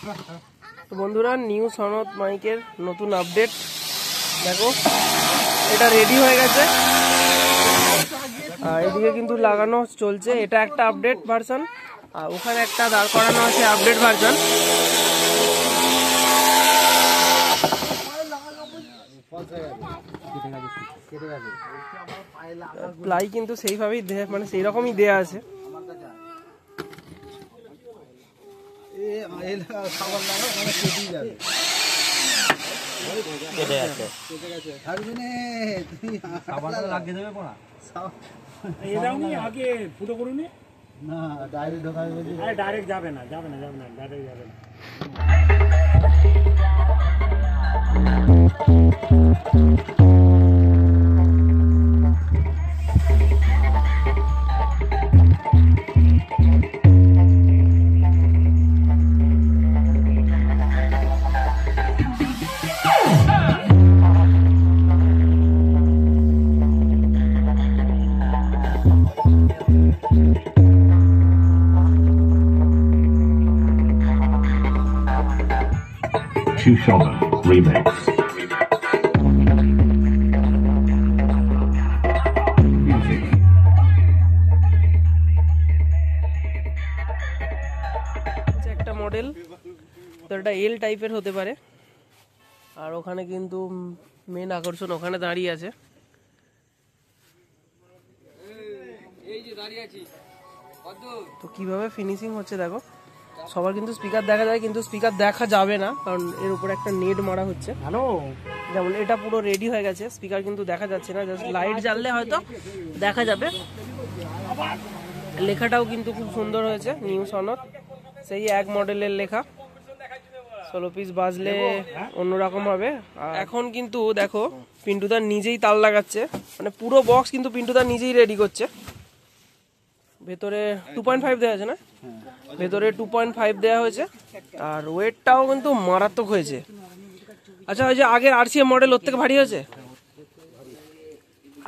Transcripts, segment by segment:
তো বন্ধুরা, নিউ সনদ মাইকের নতুন আপডেট দেখো, এটা রেডি হয়ে গেছে আর এদিকে কিন্তু লাগানো চলছে। এটা একটা আপডেট ভার্সন আর ওখানে একটা দাঁড় করানো আছে আপডেট ভার্সন। প্লাই কিন্তু সেইভাবেই মানে সেই রকমই দেয়া আছে। আগে ফুটো করুন না, ডাইরেক্ট ঢোকাবে। ডাইরেক্ট যাবে না, ডাইরেক্ট যাবে না। Shonen Remix. একটা মডেল তো এটা এল টাইপের হতে পারে আর ওখানে কিন্তু মেন আকর্ষণ ওখানে দাঁড়িয়ে আছে। তো কিভাবে ফিনিশিং হচ্ছে দেখো, সবার কিন্তু স্পিকার দেখা যায় কিন্তু স্পিকার দেখা যাবে না কারণ এর উপরে একটা নেট মারা হচ্ছে। হ্যালো, যেমন এটা পুরো রেডি হয়ে গেছে, স্পিকার কিন্তু দেখা যাচ্ছে না, জাস্ট লাইট জ্বাললে হয়তো দেখা যাবে। লেখাটাও কিন্তু খুব সুন্দর হয়েছে, নিউ সনদ, সেই এক মডেলের লেখা। 16 পিস বাজলে অন্যরকম হবে। এখন কিন্তু দেখো পিন্টুদা নিজেই তাল লাগাচ্ছে, মানে পুরো বক্স কিন্তু পিন্টুদা নিজেই রেডি করছে। ভেতরে 2.5 দেওয়া আছে না, ভেতরে 2.5 দেওয়া হয়েছে আর ওয়েটটাও কিন্তু মারাত্মক হয়েছে। আচ্ছা, ওই যে আগের আরসিএম মডেল ওর থেকে ভারী হয়েছে,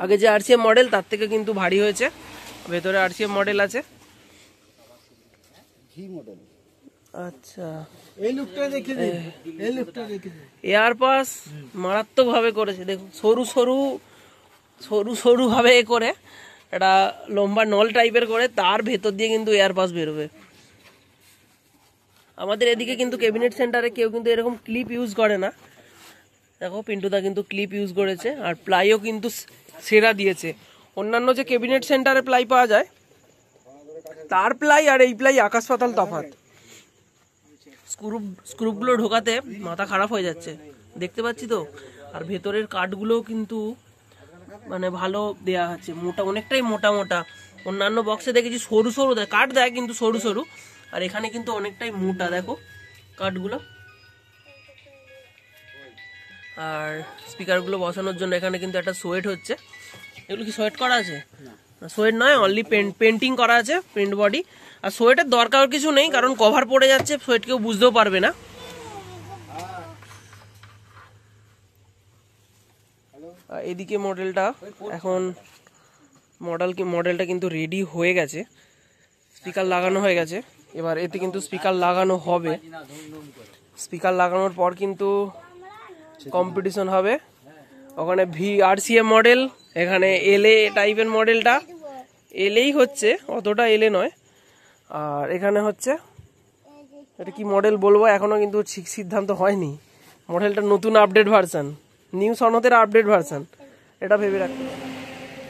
আগে যে আরসিএম মডেল তার থেকে কিন্তু ভারী হয়েছে। ভেতরে আরসিএম মডেল আছে। আচ্ছা, এই লুকটা দেখে দিন, এই লুকটা দেখে দিন। এয়ার পাস মারাত্মক ভাবে করেছে, দেখো সরু সরু সরু সরু ভাবে করে একটা লম্বা নল টাইপের করে তার ভেতর দিয়ে কিন্তু এয়ার পাস বেরোবে। আমাদের এদিকে কিন্তু ক্যাবিনেট সেন্টারে কেউ কিন্তু এরকম ক্লিপ ইউজ করে না। দেখো পিন্টুদা কিন্তু ক্লিপ ইউজ করেছে আর প্লাইও কিন্তু সেরা দিয়েছে। অন্যান্য যে ক্যাবিনেট সেন্টারে প্লাই পাওয়া যায় তার প্লাই আর এই প্লাই আকাশ পাতাল তফাৎ। স্ক্রুপগুলো ঢোকাতে মাথা খারাপ হয়ে যাচ্ছে, দেখতে পাচ্ছি তো। আর ভেতরের কাঠগুলোও কিন্তু মানে ভালো দেয়া আছে, মোটা, অনেকটাই মোটা মোটা। অন্যান্য বক্সে দেখেছি সরু সরু দেয়, কাঠ দেয় কিন্তু সরু সরু, আর এখানে কিন্তু অনেকটাই মোটা দেখো কাঠগুলো। আর স্পিকারগুলো বসানোর জন্য এখানে কিন্তু একটা সোয়েট হচ্ছে। এগুলো কি সোয়েট করা আছে? সোয়েট নয়, অনলি পেন্টিং করা আছে, প্রিন্ট বডি। আর সোয়েটের দরকার কিছু নেই কারণ কভার পড়ে যাচ্ছে, সোয়েট কেউ বুঝতেও পারবে না। এদিকে মডেলটা এখন মডেলটা কিন্তু রেডি হয়ে গেছে, স্পিকার লাগানো হয়ে গেছে। এবার এতে কিন্তু স্পিকার লাগানো হবে, স্পিকার লাগানোর পর কিন্তু কম্পিটিশন হবে। ওখানে আরসিএম মডেল, এখানে এলএ টাইপের মডেলটা, এলএই হচ্ছে, অতটা এলএ নয়। আর এখানে হচ্ছে এটা কি মডেল বলবো এখনো কিন্তু ঠিক সিদ্ধান্ত হয়নি। মডেলটা নতুন আপডেট ভার্সন, নিউ সনদের আপডেট ভার্সন, এটা ভেবে রাখতে।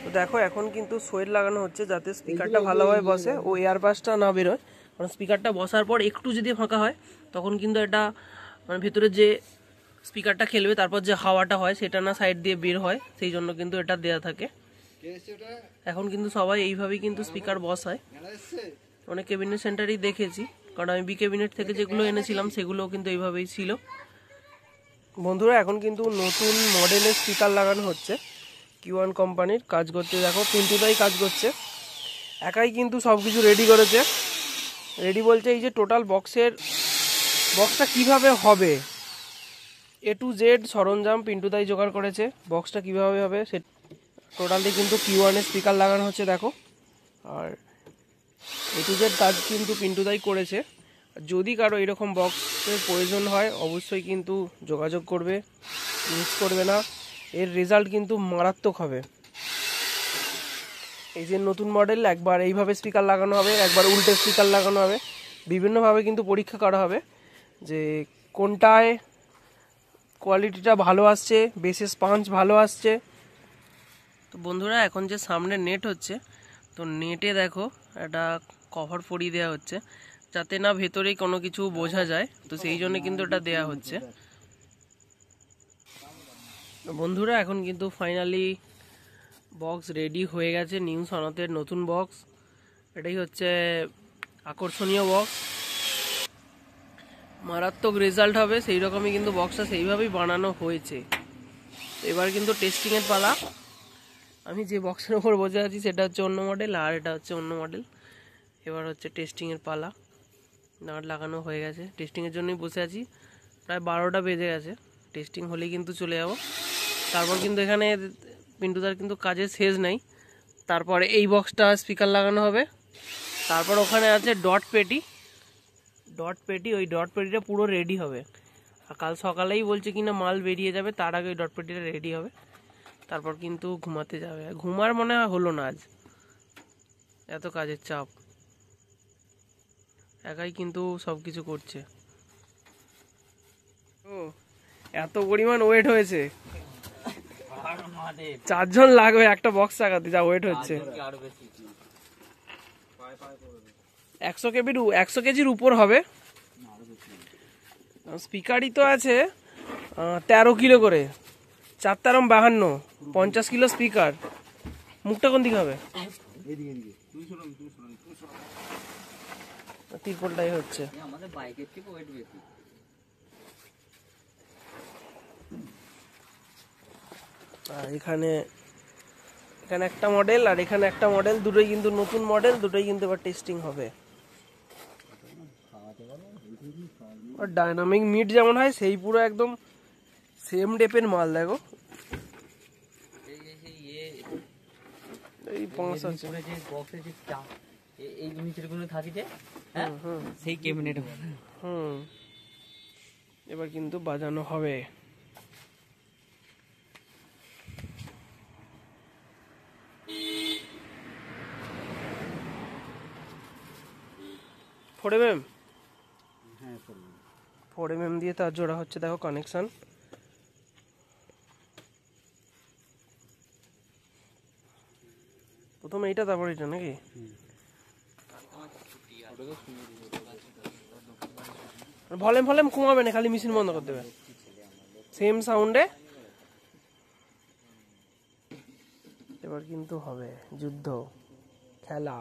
তো দেখো এখন কিন্তু সোয়েট লাগানো হচ্ছে যাতে স্পিকারটা ভালোভাবে বসে ও এয়ার পাসটা না বেরোয়। কারণ স্পিকারটা বসার পর একটু যদি ফাঁকা হয় তখন কিন্তু এটা মানে ভেতরে যে স্পিকারটা খেলবে তারপর যে হাওয়াটা হয় সেটা না সাইড দিয়ে বের হয়, সেই জন্য কিন্তু এটা দেয়া থাকে। এখন কিন্তু সবাই এইভাবেই কিন্তু স্পিকার বসায়, অনেক ক্যাবিনেট সেন্টারই দেখেছি, কারণ আমি বি ক্যাবিনেট থেকে যেগুলো এনেছিলাম সেগুলোও কিন্তু এইভাবেই ছিল। বন্ধুরা এখন কিন্তু নতুন মডেলের স্পিকার লাগানো হচ্ছে, Q1 কোম্পানির। কাজ করতে দেখো পিন্টুদাই কাজ করছে, একাই কিন্তু সব কিছু রেডি করেছে। রেডি বলছে এই যে টোটাল বক্সটা কিভাবে হবে, A to Z সরঞ্জাম পিন্টুদাই জোগাড় করেছে। বক্সটা কিভাবে হবে সে টোটালি কিন্তু Q1 এর স্পিকার লাগানো হচ্ছে দেখো। আর A to Z কাজ কিন্তু পিন্টুদাই করেছে। যদি কারো এরকম বক্সের প্রয়োজন হয় অবশ্যই কিন্তু যোগাযোগ করবে, মিস করবে না, এর রেজাল্ট কিন্তু মারাত্মক হবে। এই যে নতুন মডেল, একবার এইভাবে স্পিকার লাগানো হবে, একবার উল্টে স্পিকার লাগানো হবে, বিভিন্নভাবে কিন্তু পরীক্ষা করা হবে যে কোনটায় কোয়ালিটিটা ভালো আসছে, বেসেস পাঞ্চ ভালো আসছে। তো বন্ধুরা এখন যে সামনে নেট হচ্ছে, তো নেটে দেখো একটা কভার পরিয়ে দেওয়া হচ্ছে যাতে না ভেতরে কোনো কিছু বোঝা যায়, তো সেই জন্য কিন্তু এটা দেয়া হচ্ছে। তো বন্ধুরা এখন কিন্তু ফাইনালি বক্স রেডি হয়ে গেছে, নিউ সনাতের নতুন বক্স। এটাই হচ্ছে আকর্ষণীয় বক্স, মারাত্মক রেজাল্ট হবে, সেই রকমই কিন্তু বক্সটা সেইভাবেই বানানো হয়েছে। এবার কিন্তু টেস্টিংয়ের পালা। আমি যে বক্সের ওপর বসে আছি সেটা হচ্ছে অন্য মডেল, আর এটা হচ্ছে অন্য মডেল। এবার হচ্ছে টেস্টিংয়ের পালা। নাট লাগানো হয়ে গেছে, টেস্টিংয়ের জন্যই বসে আছি। প্রায় 12টা বেজে গেছে, টেস্টিং হলেই কিন্তু চলে যাব। তারপর কিন্তু এখানে পিন্টুদার কিন্তু কাজের শেষ নাই। তারপরে এই বক্সটা স্পিকার লাগানো হবে, তারপর ওখানে আছে ডট পেটি, ওই ডট পেটিটা পুরো রেডি হবে। আর কাল সকালেই বলছে কিনা মাল বেরিয়ে যাবে, তার আগে ওই ডট পেটিটা রেডি হবে, তারপর কিন্তু ঘুমাতে যাবে। ঘুমার মনে হয় হলো না আজ, এত কাজের চাপ, একাই কিন্তু সব কিছু করছে। ও এত পরিমাণ ওয়েট হয়েছে, 4 জন লাগবে একটা বক্স লাগাতে, যা ওয়েট হচ্ছে। 100 কেজির উপর হবে। স্পিকারই তো আছে 13 কিলো করে, 4 তেরম 52, 50 কিলো স্পিকার। মুখটা কোন দিকে হবে? তিরপলটাই হচ্ছে। আমাদের বাইকের থেকে ওয়েট বেশি। আর এখানে একটা মডেল আর এখানে একটা মডেল, দুটোই কিন্তু নতুন মডেল, দুটোই কিন্তু এবার টেস্টিং হবে। আর ডায়নামিক মিট যেমন হয় সেই পুরো একদম সেম টাইপের মাল। দেখো এই পাঁচ আছে, যে বক্সে যে এই নিচের গুলো থাকি যে, হ্যাঁ সেই ক্যাবিনেট। এবার কিন্তু বাজানো হবে। ফোর এমএম, হ্যাঁ 4mm দিয়ে তার জোড়া হচ্ছে, দেখো কানেকশন। প্রথমে এইটা তারপর এটা নাকি? ভলিউম কমাবে না, খালি মেশিন বন্ধ করে দেবে, সেম সাউন্ডে। এবার কিন্তু হবে যুদ্ধ, খেলা।